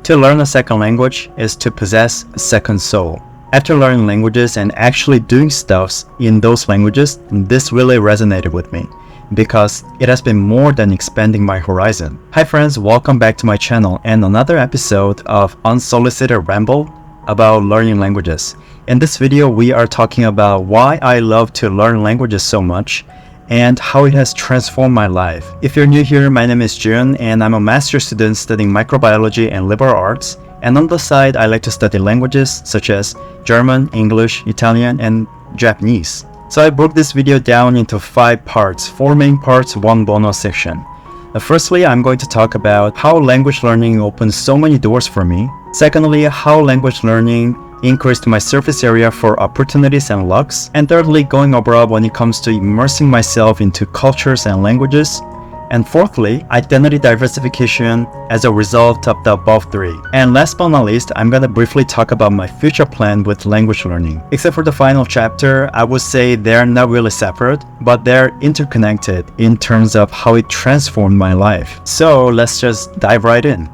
To learn a second language is to possess a second soul. After learning languages and actually doing stuff in those languages, this really resonated with me because it has been more than expanding my horizon. Hi friends, welcome back to my channel and another episode of Unsolicited Ramble about learning languages. In this video, we are talking about why I love to learn languages so much and how it has transformed my life. If you're new here, my name is Jun and I'm a master's student studying microbiology and liberal arts. And on the side, I like to study languages such as German, English, Italian, and Japanese. So I broke this video down into 5 parts, 4 main parts, 1 bonus section. Firstly, I'm going to talk about how language learning opens so many doors for me. Secondly, how language learning increased my surface area for opportunities and lucks. And thirdly, going abroad when it comes to immersing myself into cultures and languages. And fourthly, identity diversification as a result of the above 3. And last but not least, I'm gonna briefly talk about my future plan with language learning. Except for the final chapter, I would say they're not really separate, but they're interconnected in terms of how it transformed my life. So let's just dive right in.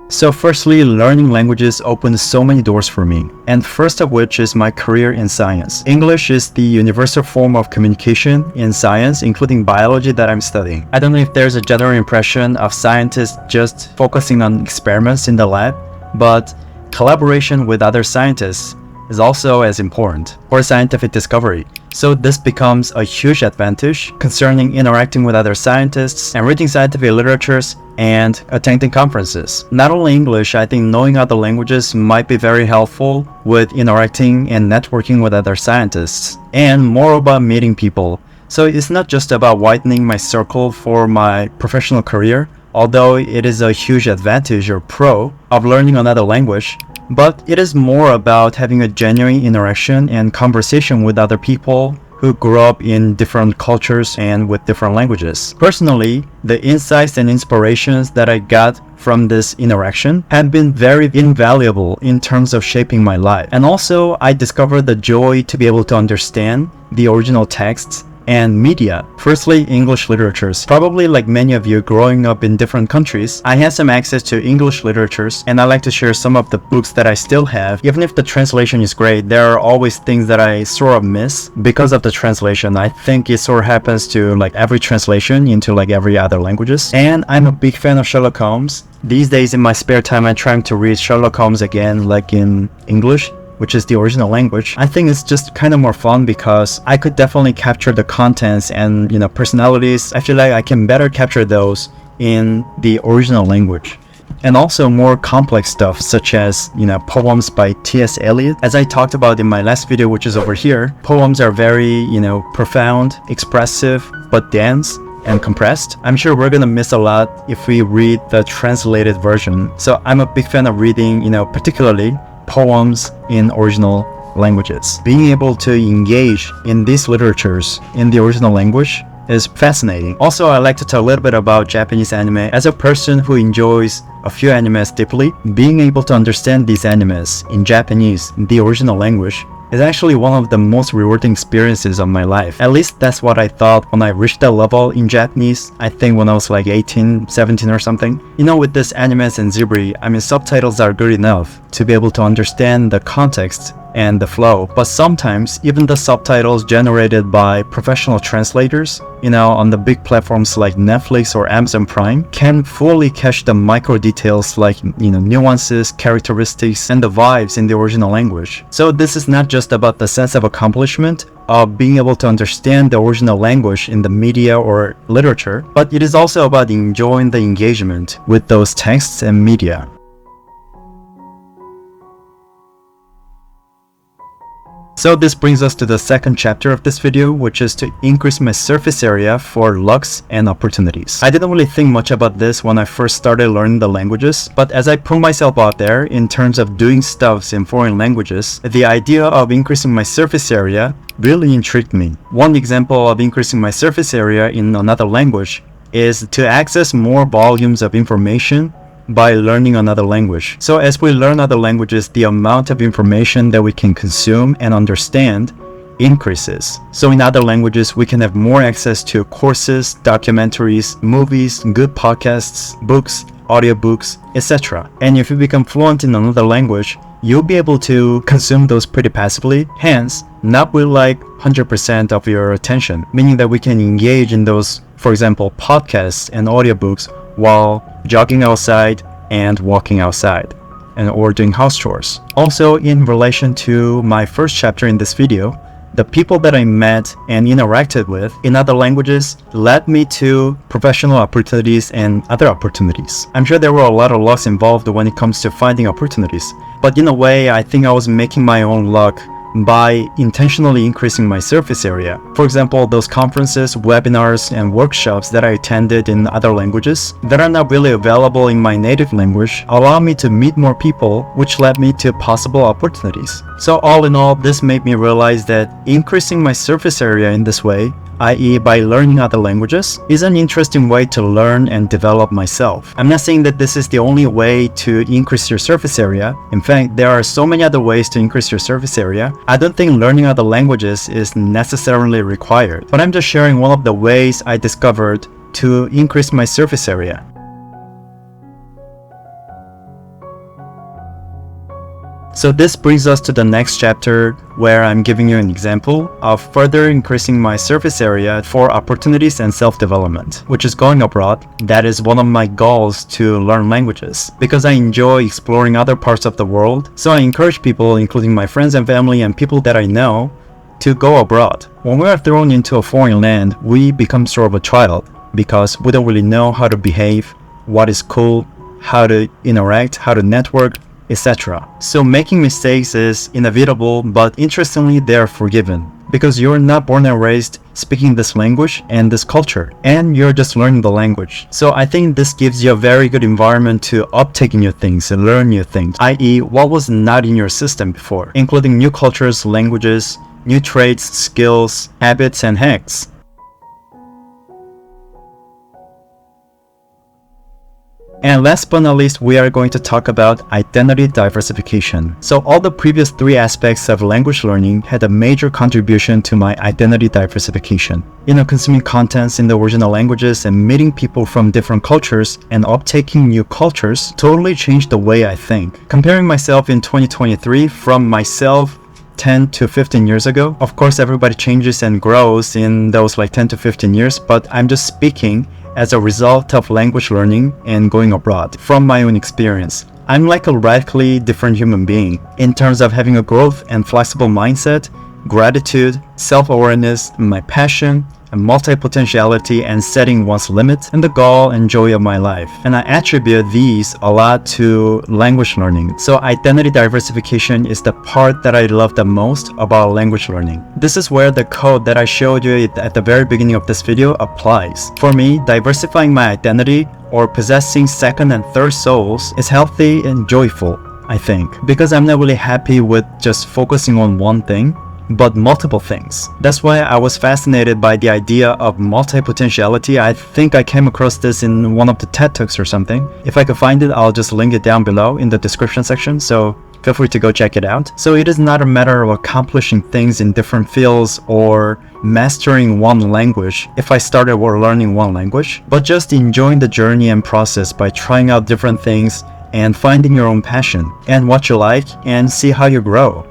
So firstly, learning languages opens so many doors for me, and first of which is my career in science. English is the universal form of communication in science, including biology that I'm studying. I don't know if there's a general impression of scientists just focusing on experiments in the lab, but collaboration with other scientists is also as important for scientific discovery. So this becomes a huge advantage concerning interacting with other scientists and reading scientific literatures and attending conferences. Not only English, I think knowing other languages might be very helpful with interacting and networking with other scientists, and more about meeting people. So it's not just about widening my circle for my professional career, although it is a huge advantage or pro of learning another language, but it is more about having a genuine interaction and conversation with other people who grew up in different cultures and with different languages. Personally, the insights and inspirations that I got from this interaction have been very invaluable in terms of shaping my life. And also, I discovered the joy to be able to understand the original texts and media. Firstly, English literatures. Probably like many of you growing up in different countries, I had some access to English literatures, and I like to share some of the books that I still have. Even if the translation is great, there are always things that I sort of miss because of the translation. I think it sort of happens to like every translation into like every other languages. And I'm a big fan of Sherlock Holmes. These days in my spare time, I'm trying to read Sherlock Holmes again, like in English, which is the original language. I think it's just kind of more fun because I could definitely capture the contents and personalities. I feel like I can better capture those in the original language. And also more complex stuff such as poems by T.S. Eliot. As I talked about in my last video, which is over here, poems are very profound, expressive, but dense and compressed. I'm sure we're gonna miss a lot if we read the translated version. So I'm a big fan of reading particularly poems in original languages. Being able to engage in these literatures in the original language is fascinating. Also, I like to talk a little bit about Japanese anime. As a person who enjoys a few animes deeply, being able to understand these animes in Japanese, the original language, is actually one of the most rewarding experiences of my life. At least that's what I thought when I reached that level in Japanese, I think when I was like 18, 17 or something. With this animes and Ghibli, subtitles are good enough to be able to understand the context and the flow, but sometimes even the subtitles generated by professional translators, on the big platforms like Netflix or Amazon Prime, can fully catch the micro details like, nuances, characteristics, and the vibes in the original language. So this is not just about the sense of accomplishment of being able to understand the original language in the media or literature, but it is also about enjoying the engagement with those texts and media. So this brings us to the second chapter of this video, which is to increase my surface area for lucks and opportunities. I didn't really think much about this when I first started learning the languages, but as I put myself out there in terms of doing stuff in foreign languages, the idea of increasing my surface area really intrigued me. One example of increasing my surface area in another language is to access more volumes of information by learning another language. So as we learn other languages, the amount of information that we can consume and understand increases. So in other languages, we can have more access to courses, documentaries, movies, good podcasts, books, audiobooks, etc. And if you become fluent in another language, you'll be able to consume those pretty passively, hence not with like 100% of your attention, meaning that we can engage in those, for example, podcasts and audiobooks while jogging outside and walking outside, or doing house chores. Also, in relation to my first chapter in this video, the people that I met and interacted with in other languages led me to professional opportunities and other opportunities. I'm sure there were a lot of lucks involved when it comes to finding opportunities, but in a way, I think I was making my own luck by intentionally increasing my surface area. For example, those conferences, webinars, and workshops that I attended in other languages that are not really available in my native language allow me to meet more people, which led me to possible opportunities. So all in all, this made me realize that increasing my surface area in this way, i.e. by learning other languages, is an interesting way to learn and develop myself. I'm not saying that this is the only way to increase your surface area. In fact, there are so many other ways to increase your surface area. I don't think learning other languages is necessarily required, but I'm just sharing one of the ways I discovered to increase my surface area. So this brings us to the next chapter, where I'm giving you an example of further increasing my surface area for opportunities and self-development, which is going abroad. That is one of my goals, to learn languages, because I enjoy exploring other parts of the world. So I encourage people, including my friends and family and people that I know, to go abroad. When we are thrown into a foreign land, we become sort of a child, because we don't really know how to behave, what is cool, how to interact, how to network, etc. So making mistakes is inevitable, but interestingly, they are forgiven, because you're not born and raised speaking this language and this culture, and you're just learning the language. So I think this gives you a very good environment to uptake new things and learn new things, i.e. what was not in your system before, including new cultures, languages, new traits, skills, habits, and hacks. And last but not least, we are going to talk about identity diversification. So all the previous three aspects of language learning had a major contribution to my identity diversification. Consuming contents in the original languages and meeting people from different cultures and uptaking new cultures totally changed the way I think. Comparing myself in 2023 from myself 10 to 15 years ago, of course everybody changes and grows in those like 10 to 15 years, but I'm just speaking as a result of language learning and going abroad. From my own experience, I'm like a radically different human being in terms of having a growth and flexible mindset, gratitude, self-awareness, my passion, and multi-potentiality, and setting one's limits, and the goal and joy of my life. And I attribute these a lot to language learning. So identity diversification is the part that I love the most about language learning. This is where the code that I showed you at the very beginning of this video applies. For me, diversifying my identity, or possessing second and third souls, is healthy and joyful, I think, because I'm not really happy with just focusing on one thing, but multiple things. That's why I was fascinated by the idea of multi-potentiality. I think I came across this in one of the TED Talks or something. If I could find it, I'll just link it down below in the description section, so feel free to go check it out. So it is not a matter of accomplishing things in different fields or mastering one language if I started learning one language, but just enjoying the journey and process by trying out different things and finding your own passion and what you like, and see how you grow.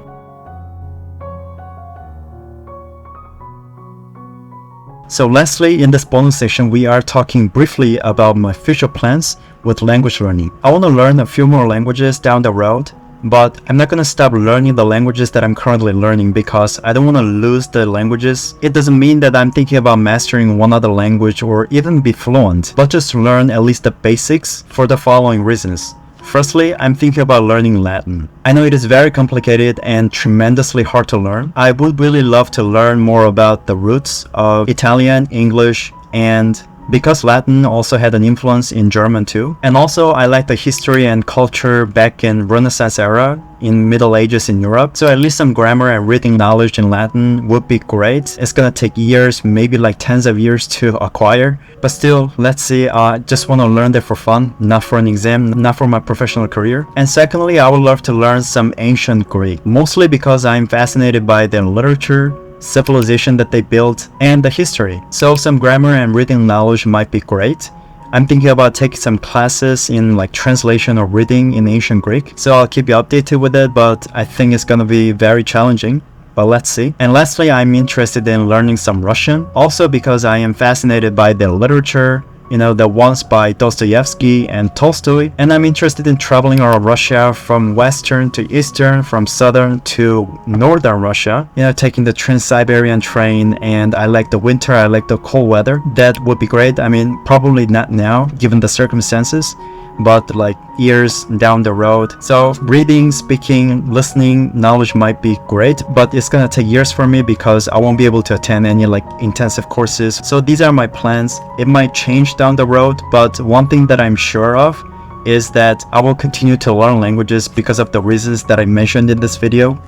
So lastly, in this bonus section, we are talking briefly about my future plans with language learning. I want to learn a few more languages down the road, but I'm not going to stop learning the languages that I'm currently learning because I don't want to lose the languages. It doesn't mean that I'm thinking about mastering one other language or even be fluent, but just learn at least the basics for the following reasons. Firstly, I'm thinking about learning Latin. I know it is very complicated and tremendously hard to learn. I would really love to learn more about the roots of Italian, English, and because Latin also had an influence in German too. And also I like the history and culture back in Renaissance era, in Middle Ages in Europe. So at least some grammar and reading knowledge in Latin would be great. It's gonna take years, maybe like tens of years to acquire. But still, let's see, I just want to learn that for fun, not for an exam, not for my professional career. And secondly, I would love to learn some ancient Greek, mostly because I'm fascinated by their literature, civilization that they built, and the history. So some grammar and reading knowledge might be great. I'm thinking about taking some classes in like translation or reading in ancient Greek. So I'll keep you updated with it, but I think it's gonna be very challenging. But let's see. And lastly, I'm interested in learning some Russian, also because I am fascinated by the literature, the ones by Dostoevsky and Tolstoy. And I'm interested in traveling around Russia from western to eastern, from southern to northern Russia, taking the Trans-Siberian train. And I like the winter, I like the cold weather. That would be great. I mean, probably not now, given the circumstances, but like years down the road. So reading, speaking, listening, knowledge might be great, but it's gonna take years for me because I won't be able to attend any like intensive courses. So these are my plans. It might change down the road, but one thing that I'm sure of is that I will continue to learn languages because of the reasons that I mentioned in this video.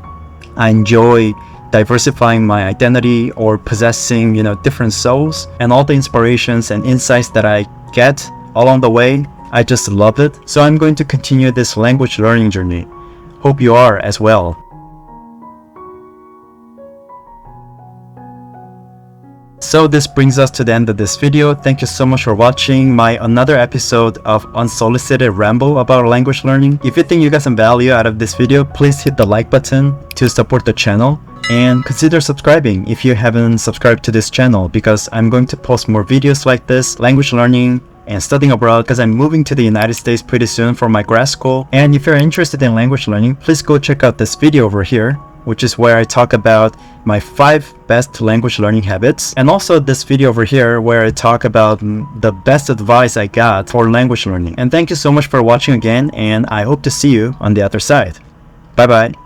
I enjoy diversifying my identity or possessing, different souls, and all the inspirations and insights that I get along the way. I just love it. So I'm going to continue this language learning journey. Hope you are as well. So this brings us to the end of this video. Thank you so much for watching another episode of Unsolicited Ramble about language learning. If you think you got some value out of this video, please hit the like button to support the channel. And consider subscribing if you haven't subscribed to this channel, because I'm going to post more videos like this, language learning, and studying abroad, because I'm moving to the United States pretty soon for my grad school. And if you're interested in language learning, please go check out this video over here, which is where I talk about my 5 best language learning habits, and also this video over here where I talk about the best advice I got for language learning. And thank you so much for watching again, and I hope to see you on the other side. Bye bye.